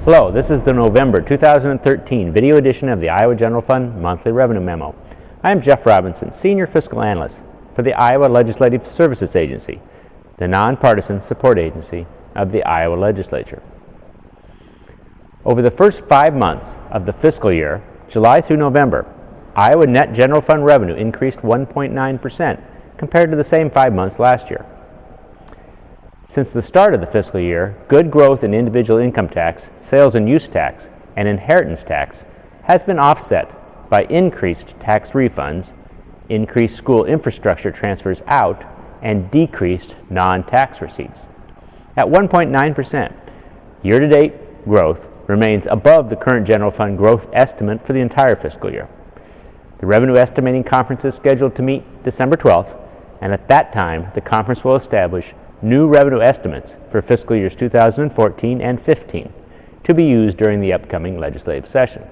Hello, this is the November 2013 video edition of the Iowa General Fund Monthly Revenue Memo. I am Jeff Robinson, Senior Fiscal Analyst for the Iowa Legislative Services Agency, the nonpartisan support agency of the Iowa Legislature. Over the first 5 months of the fiscal year, July through November, Iowa net general fund revenue increased 1.9% compared to the same 5 months last year. Since the start of the fiscal year, good growth in individual income tax, sales and use tax, and inheritance tax has been offset by increased tax refunds, increased school infrastructure transfers out, and decreased non-tax receipts. At 1.9%, year-to-date growth remains above the current general fund growth estimate for the entire fiscal year. The Revenue Estimating Conference is scheduled to meet December 12th, and at that time, the conference will establish new revenue estimates for fiscal years 2014 and 15 to be used during the upcoming legislative session.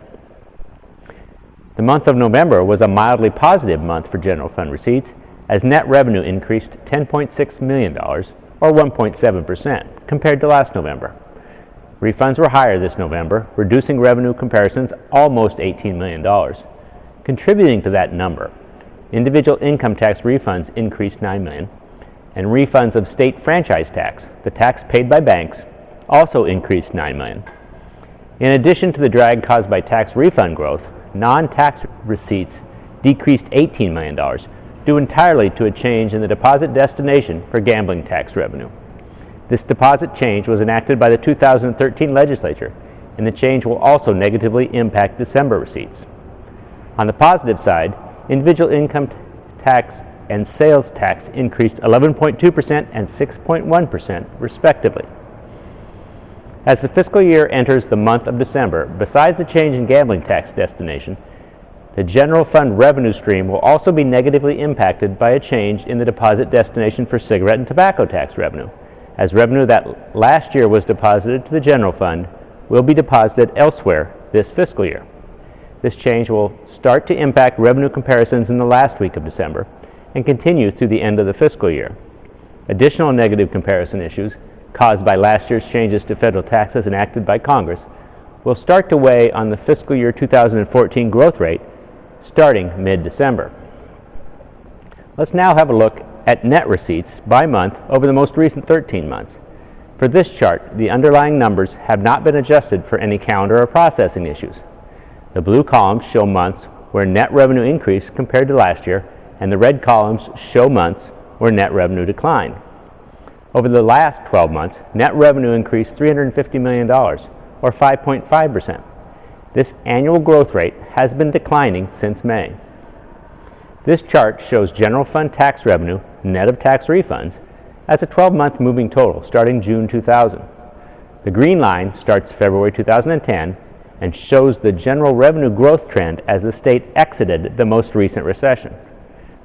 The month of November was a mildly positive month for general fund receipts as net revenue increased $10.6 million, or 1.7%, compared to last November. Refunds were higher this November, reducing revenue comparisons almost $18 million. Contributing to that number, individual income tax refunds increased $9 million, and refunds of state franchise tax, the tax paid by banks, also increased $9 million. In addition to the drag caused by tax refund growth, non-tax receipts decreased $18 million, due entirely to a change in the deposit destination for gambling tax revenue. This deposit change was enacted by the 2013 legislature, and the change will also negatively impact December receipts. On the positive side, individual income tax and sales tax increased 11.2% and 6.1% respectively. As the fiscal year enters the month of December, besides the change in gambling tax destination, the general fund revenue stream will also be negatively impacted by a change in the deposit destination for cigarette and tobacco tax revenue, as revenue that last year was deposited to the general fund will be deposited elsewhere this fiscal year. This change will start to impact revenue comparisons in the last week of December and continue through the end of the fiscal year. Additional negative comparison issues caused by last year's changes to federal taxes enacted by Congress will start to weigh on the fiscal year 2014 growth rate starting mid-December. Let's now have a look at net receipts by month over the most recent 13 months. For this chart, the underlying numbers have not been adjusted for any calendar or processing issues. The blue columns show months where net revenue increased compared to last year, and the red columns show months where net revenue declined. Over the last 12 months, net revenue increased $350 million, or 5.5%. This annual growth rate has been declining since May. This chart shows general fund tax revenue, net of tax refunds, as a 12-month moving total starting June 2000. The green line starts February 2010 and shows the general revenue growth trend as the state exited the most recent recession.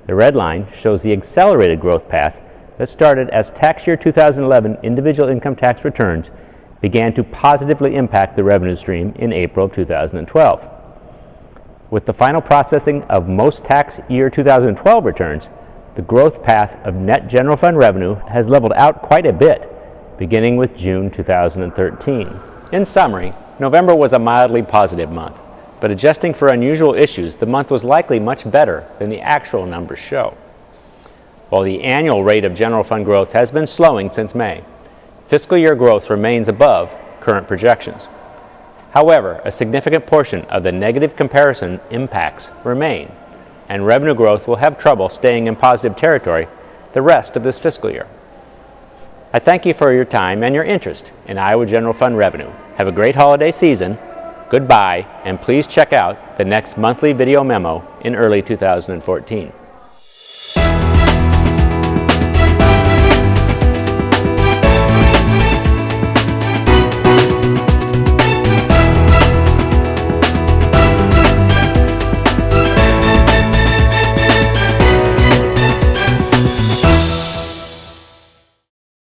The red line shows the accelerated growth path that started as tax year 2011 individual income tax returns began to positively impact the revenue stream in April 2012. With the final processing of most tax year 2012 returns, the growth path of net general fund revenue has leveled out quite a bit, beginning with June 2013. In summary, November was a mildly positive month, but adjusting for unusual issues, the month was likely much better than the actual numbers show. While the annual rate of general fund growth has been slowing since May, fiscal year growth remains above current projections. However, a significant portion of the negative comparison impacts remain, and revenue growth will have trouble staying in positive territory the rest of this fiscal year. I thank you for your time and your interest in Iowa General Fund revenue. Have a great holiday season. Goodbye, and please check out the next monthly video memo in early 2014.